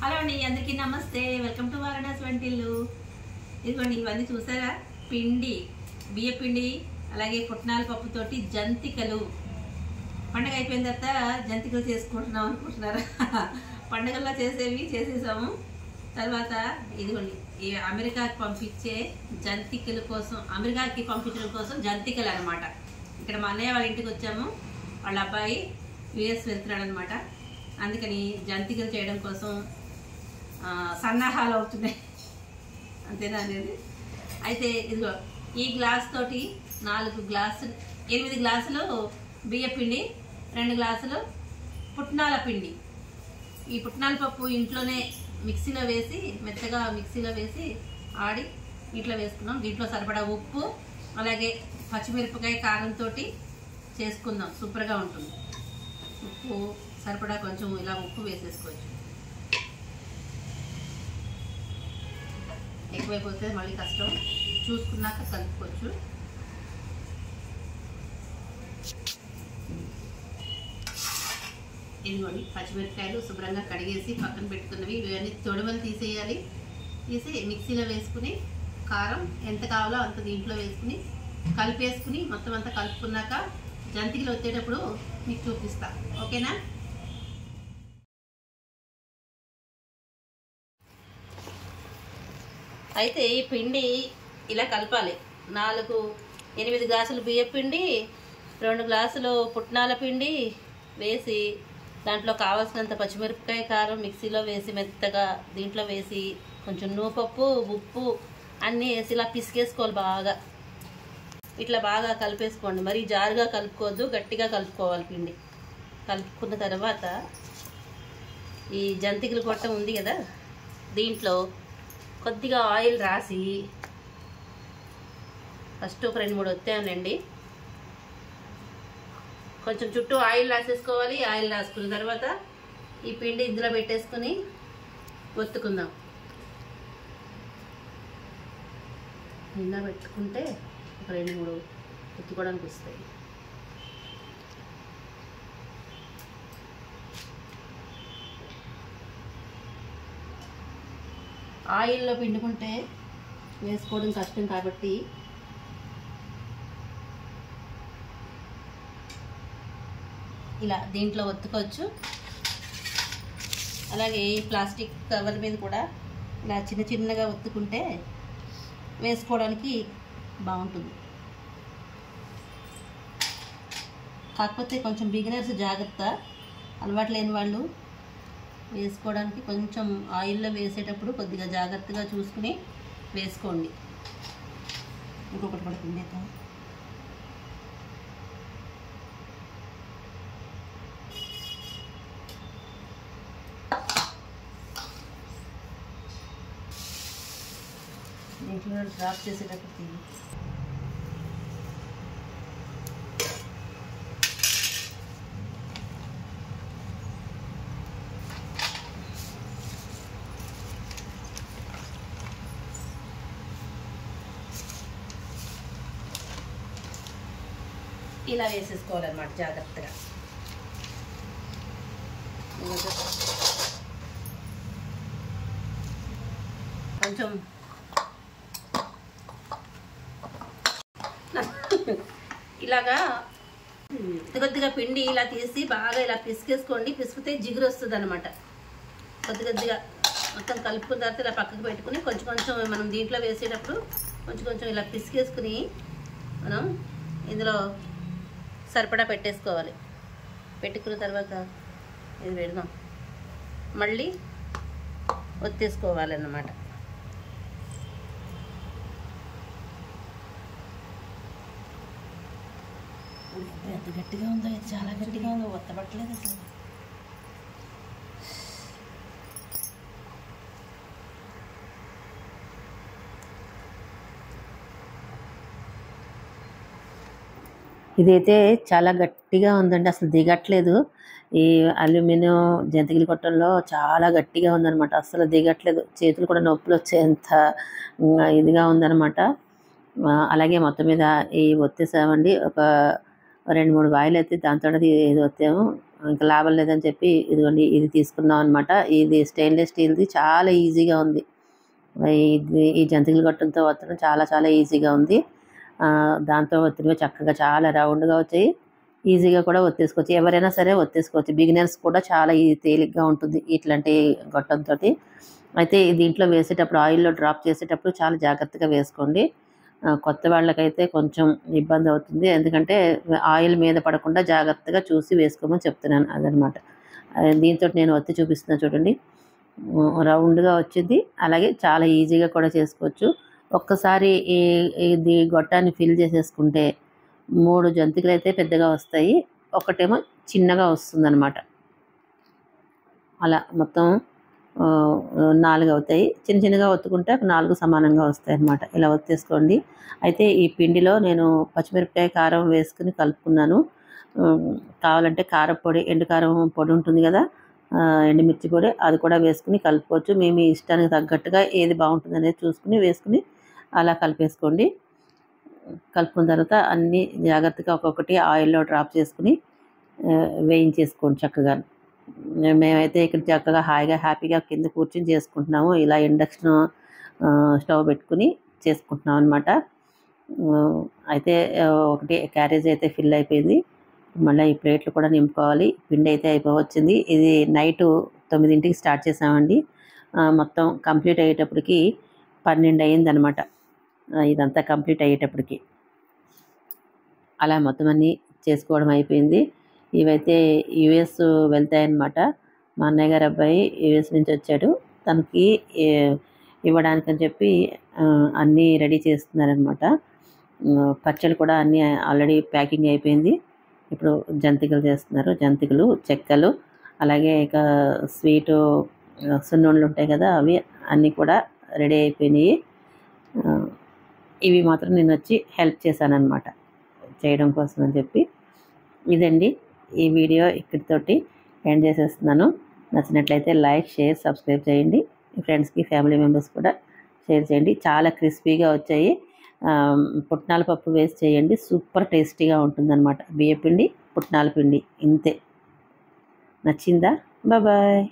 Hello అండి, అందరికీ నమస్తే. వెల్కమ్ టు వారణాసి వంటిల్లు. ఇదిగోండి, ఇవన్నీ చూసారా? పిండి, బియ్య పిండి, అలాగే పుట్నాల పప్పుతోటి జంతికలు. పండగ అయిపోయిన తర్వాత జంతికలు చేసుకుంటున్నాం అనుకుంటున్నారా? పండగల్లో చేసేవి చేసేసాము. తర్వాత ఇదిగోండి, ఈ అమెరికాకి పంపించే జంతికల కోసం, అమెరికాకి పంపించడం కోసం జంతికలు అనమాట. ఇక్కడ మా అన్నయ్య వాళ్ళ ఇంటికి వచ్చాము. వాళ్ళ అబ్బాయి యుఎస్ వెళ్తున్నాడు అనమాట. అందుకని జంతికలు చేయడం కోసం సన్నాహాలు అవుతున్నాయి, అంతేనా అనేది. అయితే ఇదిగో ఈ గ్లాస్ తోటి 8 గ్లాసులు బియ్య పిండి, 2 గ్లాసులు పుట్నాల పిండి. ఈ పుట్నాల పప్పు ఇంట్లోనే మిక్సీలో వేసి, మెత్తగా మిక్సీలో వేసి ఆడి ఇంట్లో వేసుకున్నాం. దీంట్లో సరిపడా ఉప్పు, అలాగే పచ్చిమిరపకాయ కారంతో చేసుకుందాం. సూపర్గా ఉంటుంది. ఉప్పు సరిపడా కొంచెం ఇలా ఉప్పు వేసేసుకోవచ్చు. ఎక్కువైపోతే మళ్ళీ కష్టం, చూసుకున్నాక కలుపుకోవచ్చు. ఇదిగోండి, పచ్చిమిరపకాయలు శుభ్రంగా కడిగేసి పక్కన పెట్టుకున్నవి. ఇవన్నీ తొడుమలు తీసేయాలి. తీసి మిక్సీలో వేసుకుని కారం ఎంత కావాలో అంత దీంట్లో వేసుకుని కలిపేసుకుని మొత్తం అంతా కలుపుకున్నాక జంతికలు వచ్చేటప్పుడు మీకు చూపిస్తా. ఓకేనా? అయితే ఈ పిండి ఇలా కలపాలి. 8 గ్లాసులు బియ్య పిండి, 2 గ్లాసులు పుట్నాల పిండి వేసి, దాంట్లో కావాల్సినంత పచ్చిమిరపకాయ కారం మిక్సీలో వేసి మెత్తగా దీంట్లో వేసి, కొంచెం నూపప్పు, ఉప్పు అన్నీ వేసి ఇలా పిసికేసుకోవాలి. బాగా ఇట్లా బాగా కలిపేసుకోండి. మరీ జారుగా కలుపుకోవద్దు, గట్టిగా కలుపుకోవాలి. పిండి కలుపుకున్న తర్వాత ఈ జంతికలు గొట్టం ఉంది కదా, దీంట్లో కొద్దిగా ఆయిల్ రాసి, ఫస్ట్ ఒక 2-3 ఒత్తానండి. కొంచెం చుట్టూ ఆయిల్ రాసేసుకోవాలి. ఆయిల్ రాసుకున్న తర్వాత ఈ పిండి ఇందులో పెట్టేసుకుని ఒత్తుకుందాం. ఇలా పెట్టుకుంటే ఒక 2-3 ఒత్తుకోవడానికి వస్తాయి. ఆయిల్లో పిండుకుంటే వేసుకోవడం కష్టం కాబట్టి ఇలా దీంట్లో ఒత్తుకోవచ్చు. అలాగే ప్లాస్టిక్ కవర్ మీద కూడా ఇలా చిన్నగా ఒత్తుకుంటే వేసుకోవడానికి బాగుంటుంది. కాకపోతే కొంచెం బిగినర్స్ జాగ్రత్త, అలవాటు లేని వాళ్ళు వేసుకోవడానికి కొంచెం ఆయిల్లో వేసేటప్పుడు కొద్దిగా జాగ్రత్తగా చూసుకుని వేసుకోండి. ఇంకొకటి పడుతుంది. దీంట్లో డ్రాప్ చేసేటప్పుడు ఇలా వేసేసుకోవాలన్నమాట జాగ్రత్తగా. కొంచెం ఇలాగా కొద్దిగా పిండి ఇలా తీసి బాగా ఇలా పిసికేసుకోండి. పిసికితే జిగురు వస్తుంది అనమాట. కొద్దిగా మొత్తం కలుపుకున్న తర్వాత ఇలా పక్కకు పెట్టుకుని కొంచెం మనం దీంట్లో వేసేటప్పుడు కొంచెం ఇలా పిసికేసుకుని మనం ఇందులో సరిపడా పెట్టేసుకోవాలి. పెట్టుకున్న తర్వాత ఇది పెడదాం, మళ్ళీ ఒత్తేసుకోవాలన్నమాట. ఎంత గట్టిగా ఉందో, ఇది చాలా గట్టిగా ఉందో, ఒత్తబట్టలేదు అసలు. ఇదైతే చాలా గట్టిగా ఉందండి, అసలు దిగట్లేదు. ఈ అల్యూమినియం జంతికల కొట్టంలో చాలా గట్టిగా ఉందన్నమాట, అసలు దిగట్లేదు. చేతులు కూడా నొప్పులు వచ్చేంత ఇదిగా ఉందన్నమాట. అలాగే మొత్తం మీద ఈ ఒత్తేసామండి. ఒక 2-3 వాయిలు అయితే దాంతో ఇది ఒత్తాము. ఇంకా లాభం లేదని చెప్పి ఇదిగోండి ఇది తీసుకున్నాం అనమాట. ఇది స్టెయిన్లెస్ స్టీల్ది, చాలా ఈజీగా ఉంది. ఇది ఈ జంతికలు గొట్టంతో ఒత్తడం చాలా చాలా ఈజీగా ఉంది. దాంతో ఒత్తిడిగా చక్కగా చాలా రౌండ్గా వచ్చాయి. ఈజీగా కూడా ఒత్తేసుకోవచ్చు, ఎవరైనా సరే ఒత్తేసుకోవచ్చు. బిగినర్స్ కూడా చాలా తేలిగ్గా ఉంటుంది ఇట్లాంటి గొట్టంతో. అయితే దీంట్లో వేసేటప్పుడు ఆయిల్లో డ్రాప్ చేసేటప్పుడు చాలా జాగ్రత్తగా వేసుకోండి. కొత్త వాళ్ళకైతే కొంచెం ఇబ్బంది అవుతుంది, ఎందుకంటే ఆయిల్ మీద పడకుండా జాగ్రత్తగా చూసి వేసుకోమని చెప్తున్నాను. అదనమాట. దీంతో నేను ఒత్తి చూపిస్తున్నాను చూడండి. రౌండ్గా వచ్చింది, అలాగే చాలా ఈజీగా కూడా చేసుకోవచ్చు. ఒక్కసారి ఇది గొట్టాన్ని ఫిల్ చేసేసుకుంటే 3 జంతికలు అయితే పెద్దగా వస్తాయి, ఒకటేమో చిన్నగా వస్తుందన్నమాట. అలా మొత్తం 4 అవుతాయి. చిన్న చిన్నగా ఒత్తుకుంటే 4 సమానంగా వస్తాయి అన్నమాట. ఇలా ఒత్తేసుకోండి. అయితే ఈ పిండిలో నేను పచ్చిమిరపకాయ కారం వేసుకుని కలుపుకున్నాను. కావాలంటే కారపొడి, ఎండు కారం పొడి ఉంటుంది కదా, ఎండుమిర్చి పొడి, అది కూడా వేసుకుని కలుపుకోవచ్చు. మీ ఇష్టానికి తగ్గట్టుగా ఏది బాగుంటుంది అనేది చూసుకుని వేసుకుని అలా కలిపేసుకోండి. కలుపుకున్న తర్వాత అన్నీ జాగ్రత్తగా ఒక్కొక్కటి ఆయిల్లో డ్రాప్ చేసుకుని వేయించేసుకోండి చక్కగా. మేమైతే ఇక్కడ చక్కగా హాయిగా హ్యాపీగా కింద కూర్చొని చేసుకుంటున్నాము. ఇలా ఇండక్షన్ స్టవ్ పెట్టుకుని చేసుకుంటున్నాం అనమాట. అయితే ఒకటి క్యారేజ్ అయితే ఫిల్ అయిపోయింది. మళ్ళీ ఈ ప్లేట్లు కూడా నింపుకోవాలి. పిండి అయితే అయిపోవచ్చింది. ఇది నైటు 9ంటికి స్టార్ట్ చేసామండి. మొత్తం కంప్లీట్ అయ్యేటప్పటికి 12 అయ్యిందనమాట. ఇదంతా కంప్లీట్ అయ్యేటప్పటికి అలా మొత్తం అన్నీ చేసుకోవడం అయిపోయింది. ఇవైతే యుఎస్ వెళ్తాయన్నమాట. మా అన్నయ్య గారు అబ్బాయి యుఎస్ నుంచి వచ్చాడు, తనకి ఇవ్వడానికని చెప్పి అన్నీ రెడీ చేస్తున్నారనమాట. పచ్చళ్ళు కూడా అన్నీ ఆల్రెడీ ప్యాకింగ్ అయిపోయింది. ఇప్పుడు జంతికలు చేస్తున్నారు, జంతికలు, చెక్కలు, అలాగే ఇక స్వీటు సున్నుండలు ఉంటాయి కదా, అవి అన్నీ కూడా రెడీ అయిపోయినాయి. ఇవి మాత్రం నేను వచ్చి హెల్ప్ చేశానన్నమాట చేయడం కోసం అని చెప్పి. ఇదండి ఈ వీడియో, ఇక్కడితోటి ఎండ్ చేసేస్తున్నాను. నచ్చినట్లయితే లైక్, షేర్, సబ్స్క్రైబ్ చేయండి. మీ ఫ్రెండ్స్కి, ఫ్యామిలీ మెంబర్స్ కూడా షేర్ చేయండి. చాలా క్రిస్పీగా వచ్చాయి. పుట్నాల పప్పు వేసి చేయండి, సూపర్ టేస్టీగా ఉంటుందన్నమాట. బియ్యపిండి, పుట్నాల పిండి, ఇంతే. నచ్చిందా? బాయ్.